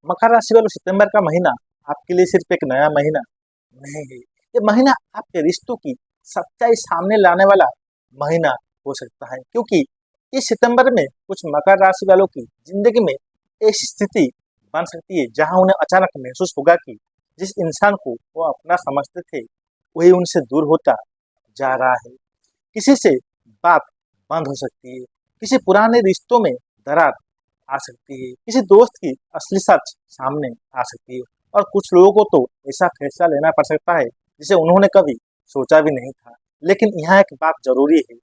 मकर राशि वालों, सितंबर का महीना आपके लिए सिर्फ एक नया महीना नहीं है। ये महीना आपके रिश्तों की सच्चाई सामने लाने वाला महीना हो सकता है, क्योंकि इस सितंबर में कुछ मकर राशि वालों की जिंदगी में ऐसी स्थिति बन सकती है जहां उन्हें अचानक महसूस होगा कि जिस इंसान को वो अपना समझते थे वही उनसे दूर होता जा रहा है। किसी से बात बंद हो सकती है, किसी पुराने रिश्तों में दरार आ सकती है, किसी दोस्त की असली सच सामने आ सकती है, और कुछ लोगों को तो ऐसा फैसला लेना पड़ सकता है जिसे उन्होंने कभी सोचा भी नहीं था। लेकिन यहाँ एक बात जरूरी है,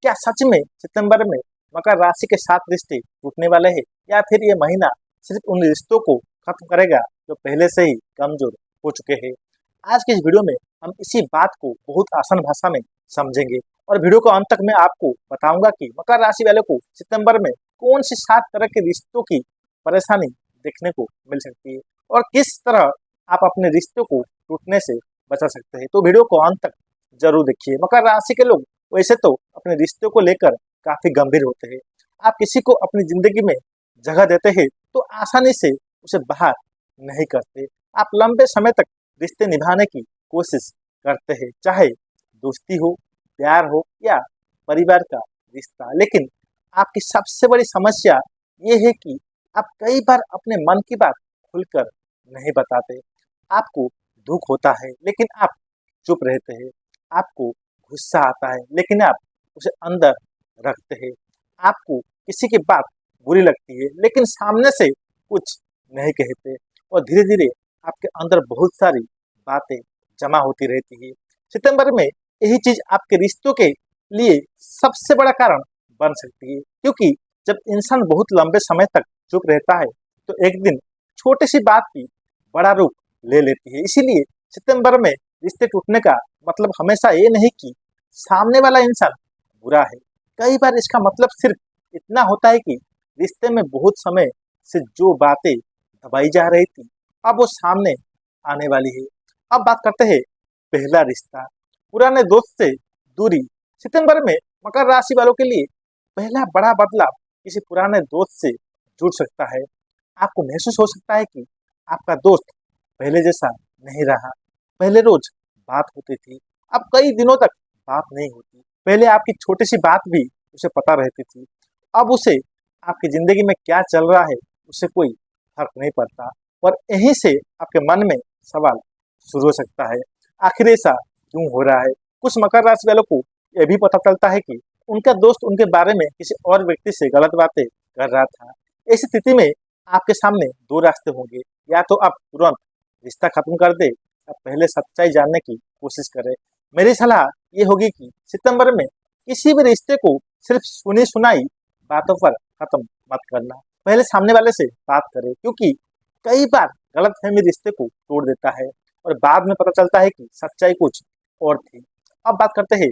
क्या सच में सितंबर में मकर राशि के साथ रिश्ते टूटने वाले हैं, या फिर ये महीना सिर्फ उन रिश्तों को खत्म करेगा जो पहले से ही कमजोर हो चुके हैं। आज के इस वीडियो में हम इसी बात को बहुत आसान भाषा में समझेंगे, और वीडियो को अंत तक मैं आपको बताऊंगा कि मकर राशि वालों को सितंबर में कौन सी 7 तरह के रिश्तों की परेशानी देखने को मिल सकती है, और किस तरह आप अपने रिश्तों को टूटने से बचा सकते हैं। तो वीडियो को अंत तक जरूर देखिए। मकर राशि के लोग वैसे तो अपने रिश्तों को लेकर काफी गंभीर होते हैं। आप किसी को अपनी जिंदगी में जगह देते हैं तो आसानी से उसे बाहर नहीं करते। आप लंबे समय तक रिश्ते निभाने की कोशिश करते हैं, चाहे दोस्ती हो, प्यार हो या परिवार का रिश्ता। लेकिन आपकी सबसे बड़ी समस्या ये है कि आप कई बार अपने मन की बात खुलकर नहीं बताते। आपको दुख होता है लेकिन आप चुप रहते हैं। आपको गुस्सा आता है लेकिन आप उसे अंदर रखते हैं। आपको किसी की बात बुरी लगती है लेकिन सामने से कुछ नहीं कहते, और धीरे धीरे आपके अंदर बहुत सारी बातें जमा होती रहती है। सितंबर में यही चीज आपके रिश्तों के लिए सबसे बड़ा कारण बन सकती है, क्योंकि जब इंसान बहुत लंबे समय तक चुप रहता है तो एक दिन छोटी सी बात भी बड़ा रूप ले लेती है। इसीलिए सितंबर में रिश्ते टूटने का मतलब हमेशा ये नहीं कि सामने वाला इंसान बुरा है। कई बार इसका मतलब सिर्फ इतना होता है कि रिश्ते में बहुत समय से जो बातें दबाई जा रही थी अब वो सामने आने वाली है। अब बात करते हैं पहला रिश्ता, पुराने दोस्त से दूरी। सितंबर में मकर राशि वालों के लिए पहला बड़ा बदलाव किसी पुराने दोस्त से जुड़ सकता है। आपको महसूस हो सकता है कि आपका दोस्त पहले जैसा नहीं रहा। पहले रोज बात होती थी, अब कई दिनों तक बात नहीं होती। पहले आपकी छोटी सी बात भी उसे पता रहती थी, अब उसे आपकी जिंदगी में क्या चल रहा है उससे कोई फर्क नहीं पड़ता। और यहीं से आपके मन में सवाल शुरू हो सकता है, आखिर ऐसा क्यों हो रहा है। कुछ मकर राशि वालों को यह भी पता चलता है कि उनका दोस्त उनके बारे में किसी और व्यक्ति से गलत बातें कर रहा था। ऐसी स्थिति में आपके सामने दो रास्ते होंगे, या तो आप तुरंत रिश्ता खत्म कर दे या पहले सच्चाई जानने की कोशिश करें। मेरी सलाह ये होगी कि सितंबर में किसी भी रिश्ते को सिर्फ सुनी सुनाई बातों पर खत्म मत करना। पहले सामने वाले से बात करें, क्योंकि कई बार गलतफहमी रिश्ते को तोड़ देता है और बाद में पता चलता है कि सच्चाई कुछ और थी। अब बात करते हैं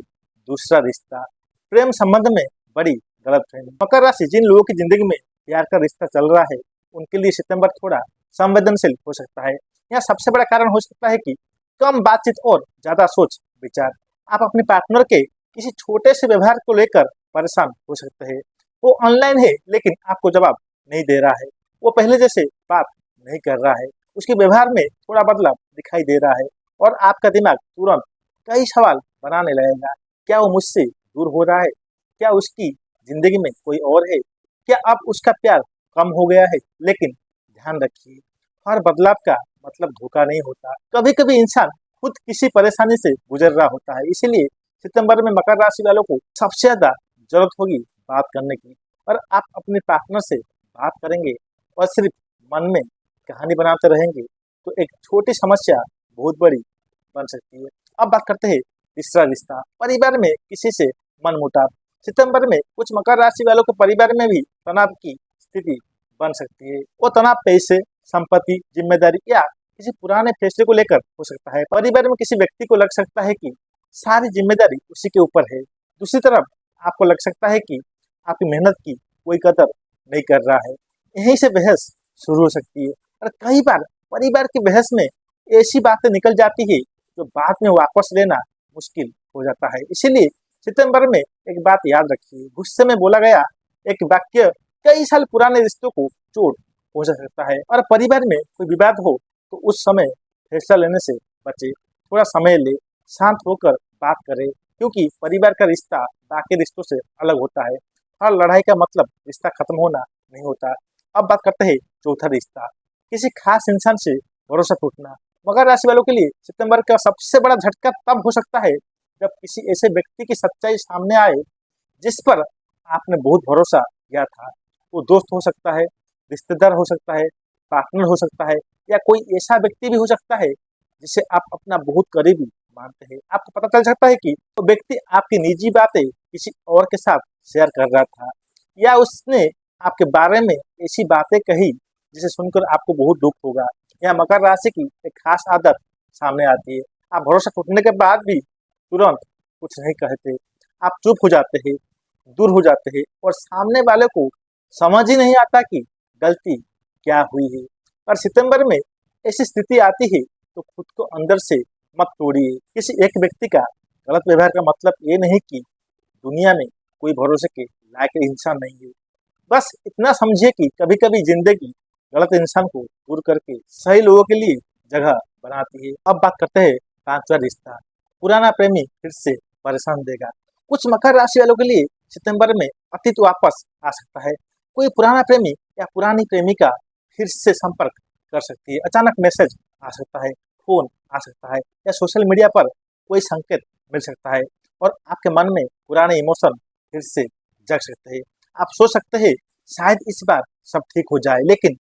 दूसरा रिश्ता, प्रेम संबंध में बड़ी गलतफहमी। मकर राशि जिन लोगों की जिंदगी में प्यार का रिश्ता चल रहा है उनके लिए सितंबर थोड़ा संवेदनशील हो सकता है। यहाँ सबसे बड़ा कारण हो सकता है कि कम बातचीत और ज्यादा सोच विचार। आप अपने पार्टनर के किसी छोटे से व्यवहार को लेकर परेशान हो सकते हैं। वो ऑनलाइन है लेकिन आपको जवाब नहीं दे रहा है, वो पहले जैसे बात नहीं कर रहा है, उसके व्यवहार में थोड़ा बदलाव दिखाई दे रहा है, और आपका दिमाग तुरंत कई सवाल बनाने लगेगा। क्या वो मुझसे दूर हो रहा है? क्या उसकी जिंदगी में कोई और है? क्या अब उसका प्यार कम हो गया है? लेकिन ध्यान रखिए, हर बदलाव का मतलब धोखा नहीं होता। कभी कभी इंसान खुद किसी परेशानी से गुजर रहा होता है। इसीलिए सितंबर में मकर राशि वालों को सबसे ज्यादा जरूरत होगी बात करने की, और आप अपने पार्टनर से बात करेंगे और सिर्फ मन में कहानी बनाते रहेंगे तो एक छोटी समस्या बहुत बड़ी बन सकती है। अब बात करते हैं तीसरा रिश्ता, परिवार में किसी से मनमुटाव। सितंबर में कुछ मकर राशि वालों को परिवार में भी तनाव की स्थिति बन सकती है। वो तनाव पैसे, संपत्ति, जिम्मेदारी या किसी पुराने फैसले को लेकर हो सकता है। परिवार में किसी व्यक्ति को लग सकता है कि सारी जिम्मेदारी उसी के ऊपर है। दूसरी तरफ आपको लग सकता है कि आपकी मेहनत की कोई कदर नहीं कर रहा है। यहीं से बहस शुरू हो सकती है, और कई बार परिवार की बहस में ऐसी बातें निकल जाती है जो बाद में वापस लेना मुश्किल हो जाता है। इसीलिए सितंबर में एक बात याद रखिए, गुस्से में बोला गया एक वाक्य कई साल पुराने रिश्तों को तोड़ हो सकता है। और परिवार में कोई विवाद हो तो उस समय फैसला लेने से बचे, थोड़ा समय ले, शांत होकर बात करे, क्योंकि परिवार का रिश्ता बाकी रिश्तों से अलग होता है। हर लड़ाई का मतलब रिश्ता खत्म होना नहीं होता। अब बात करते हैं चौथा रिश्ता, किसी खास इंसान से भरोसा टूटना। मकर राशि वालों के लिए सितंबर का सबसे बड़ा झटका तब हो सकता है जब किसी ऐसे व्यक्ति की सच्चाई सामने आए जिस पर आपने बहुत भरोसा किया था। वो दोस्त हो सकता है, रिश्तेदार हो सकता है, पार्टनर हो सकता है, या कोई ऐसा व्यक्ति भी हो सकता है जिसे आप अपना बहुत करीबी मानते हैं। आपको पता चल सकता है कि वो व्यक्ति आपकी निजी बातें किसी और के साथ शेयर कर रहा था, या उसने आपके बारे में ऐसी बातें कही जिसे सुनकर आपको बहुत दुख होगा। या मकर राशि की एक खास आदत सामने आती है, आप भरोसा टूटने के बाद भी तुरंत कुछ नहीं कहते, आप चुप हो जाते हैं, दूर हो जाते हैं, और सामने वाले को समझ ही नहीं आता कि गलती क्या हुई है। और सितंबर में ऐसी स्थिति आती है तो खुद को अंदर से मत तोड़िए। किसी एक व्यक्ति का गलत व्यवहार का मतलब ये नहीं कि दुनिया में कोई भरोसे के लायक इंसान नहीं है। बस इतना समझिए कि कभी कभी जिंदगी गलत इंसान को दूर करके सही लोगों के लिए जगह बनाती है। अब बात करते हैं पांचवा रिश्ता, पुराना प्रेमी फिर से परेशान देगा। कुछ मकर राशि वालों के लिए सितंबर में अतीत वापस आ सकता है। कोई पुराना प्रेमी या पुरानी प्रेमिका फिर से संपर्क कर सकती है, अचानक मैसेज आ सकता है, फोन आ सकता है, या सोशल मीडिया पर कोई संकेत मिल सकता है, और आपके मन में पुराने इमोशन फिर से जग सकते हैं। आप सोच सकते हैं शायद इस बार सब ठीक हो जाए, लेकिन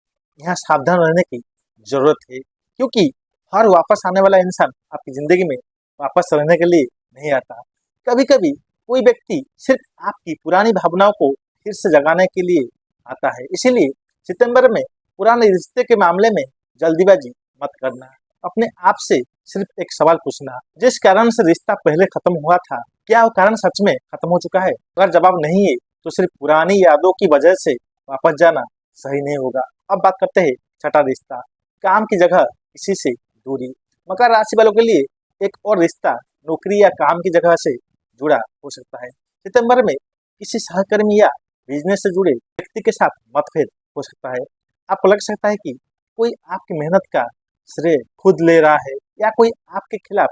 यहाँ सावधान रहने की जरूरत है, क्योंकि हर वापस आने वाला इंसान आपकी जिंदगी में वापस रहने के लिए नहीं आता। कभी कभी कोई व्यक्ति सिर्फ आपकी पुरानी भावनाओं को फिर से जगाने के लिए आता है। इसीलिए सितंबर में पुराने रिश्ते के मामले में जल्दीबाजी मत करना। अपने आप से सिर्फ एक सवाल पूछना, जिस कारण से रिश्ता पहले खत्म हुआ था, क्या वो कारण सच में खत्म हो चुका है? अगर जवाब नहीं है तो सिर्फ पुरानी यादों की वजह से वापस जाना सही नहीं होगा। अब बात करते हैं छठा रिश्ता, काम की जगह किसी से दूरी। मकर राशि वालों के लिए एक और रिश्ता नौकरी या काम की जगह से जुड़ा हो सकता है। सितंबर में किसी सहकर्मी या बिजनेस से जुड़े व्यक्ति के साथ मतभेद हो सकता है। आपको लग सकता है कि कोई आपकी मेहनत का श्रेय खुद ले रहा है, या कोई आपके खिलाफ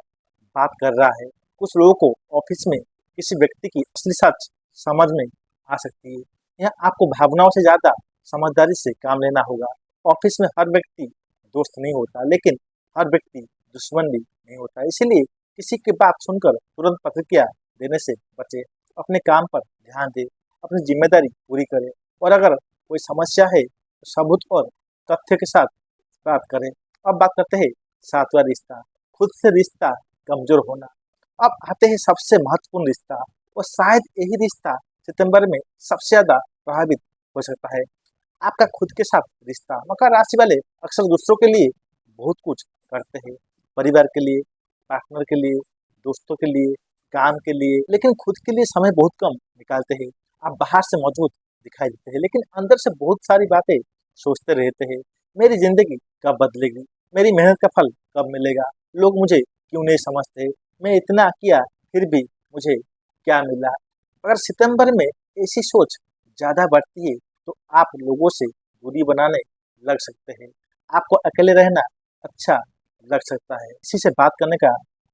बात कर रहा है। कुछ लोगों को ऑफिस में किसी व्यक्ति की असली सच समझ में आ सकती है। यहाँ आपको भावनाओं से ज्यादा समझदारी से काम लेना होगा। ऑफिस में हर व्यक्ति दोस्त नहीं होता, लेकिन हर व्यक्ति दुश्मन भी नहीं होता। इसीलिए किसी की बात सुनकर तुरंत प्रतिक्रिया देने से बचे। अपने काम पर ध्यान दे, अपनी जिम्मेदारी पूरी करे, और अगर कोई समस्या है तो सबूत और तथ्य के साथ बात करें। अब बात करते हैं सातवां रिश्ता, खुद से रिश्ता कमजोर होना। अब आते हैं सबसे महत्वपूर्ण रिश्ता, और शायद यही रिश्ता सितंबर में सबसे ज्यादा प्रभावित हो सकता है, आपका खुद के साथ रिश्ता। मकर राशि वाले अक्सर दूसरों के लिए बहुत कुछ करते हैं, परिवार के लिए, पार्टनर के लिए, दोस्तों के लिए, काम के लिए, लेकिन खुद के लिए समय बहुत कम निकालते हैं। आप बाहर से मौजूद दिखाई देते हैं, लेकिन अंदर से बहुत सारी बातें सोचते रहते हैं। मेरी जिंदगी कब बदलेगी, मेरी मेहनत का फल कब मिलेगा, लोग मुझे क्यों नहीं समझते, मैं इतना किया फिर भी मुझे क्या मिला। अगर सितंबर में ऐसी सोच ज्यादा बढ़ती है तो आप लोगों से दूरी बनाने लग सकते हैं। आपको अकेले रहना अच्छा लग सकता है, किसी से बात करने का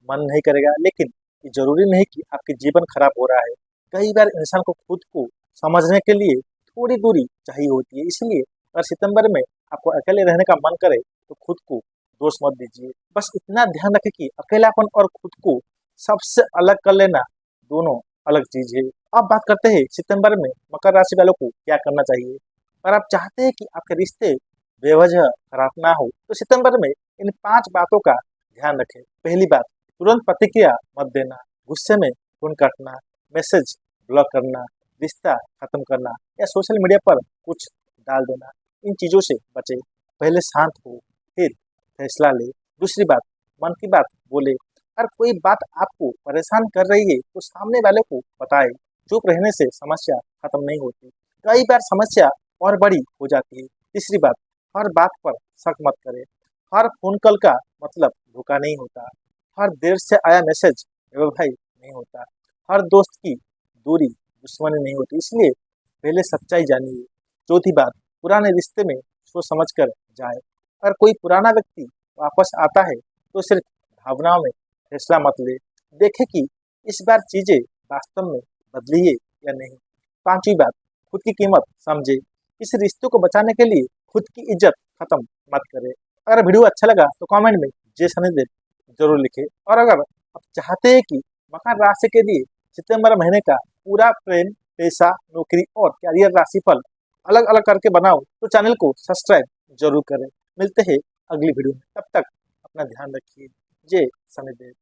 मन नहीं करेगा, लेकिन ये जरूरी नहीं कि आपके जीवन खराब हो रहा है। कई बार इंसान को खुद को समझने के लिए थोड़ी दूरी चाहिए होती है। इसलिए अगर सितंबर में आपको अकेले रहने का मन करे तो खुद को दोष मत दीजिए। बस इतना ध्यान रखें कि अकेलापन और खुद को सबसे अलग कर लेना दोनों अलग चीज है। अब बात करते हैं सितंबर में मकर राशि वालों को क्या करना चाहिए। अगर आप चाहते हैं कि आपके रिश्ते बेवजह खराब ना हो तो सितंबर में इन 5 बातों का ध्यान रखें। पहली बात, तुरंत प्रतिक्रिया मत देना, गुस्से में फोन काटना, मैसेज ब्लॉक करना, रिश्ता खत्म करना, या सोशल मीडिया पर कुछ डाल देना। इन चीजों से बचे। पहले शांत हो, फिर फैसला ले। दूसरी बात, मन की बात बोले। अगर कोई बात आपको परेशान कर रही है तो सामने वाले को बताए। चुप रहने से समस्या खत्म नहीं होती, कई बार समस्या और बड़ी हो जाती है। तीसरी बात, हर बात पर शक मत करें। हर फोन कॉल का मतलब धोखा नहीं होता, हर देर से आया मैसेज बेवफाई नहीं होता, हर दोस्त की दूरी दुश्मनी नहीं होती। इसलिए पहले सच्चाई जानिए। चौथी बात, पुराने रिश्ते में सोच समझ कर जाए। अगर कोई पुराना व्यक्ति वापस आता है तो सिर्फ भावनाओं में फैसला मत ले, देखे कि इस बार चीजें वास्तव में बदली है या नहीं। पांचवी बात, खुद की कीमत समझे। इस रिश्ते को बचाने के लिए खुद की इज्जत खत्म मत करे। अगर वीडियो अच्छा लगा तो कमेंट में जय शनिदेव जरूर लिखे। और अगर आप चाहते हैं कि मकर राशि के लिए सितंबर महीने का पूरा प्रेम, पैसा, नौकरी और कैरियर राशिफल अलग अलग करके बनाओ तो चैनल को सब्सक्राइब जरूर करें। मिलते हैं अगली वीडियो में, तब तक अपना ध्यान रखिए। जय शनिदेव।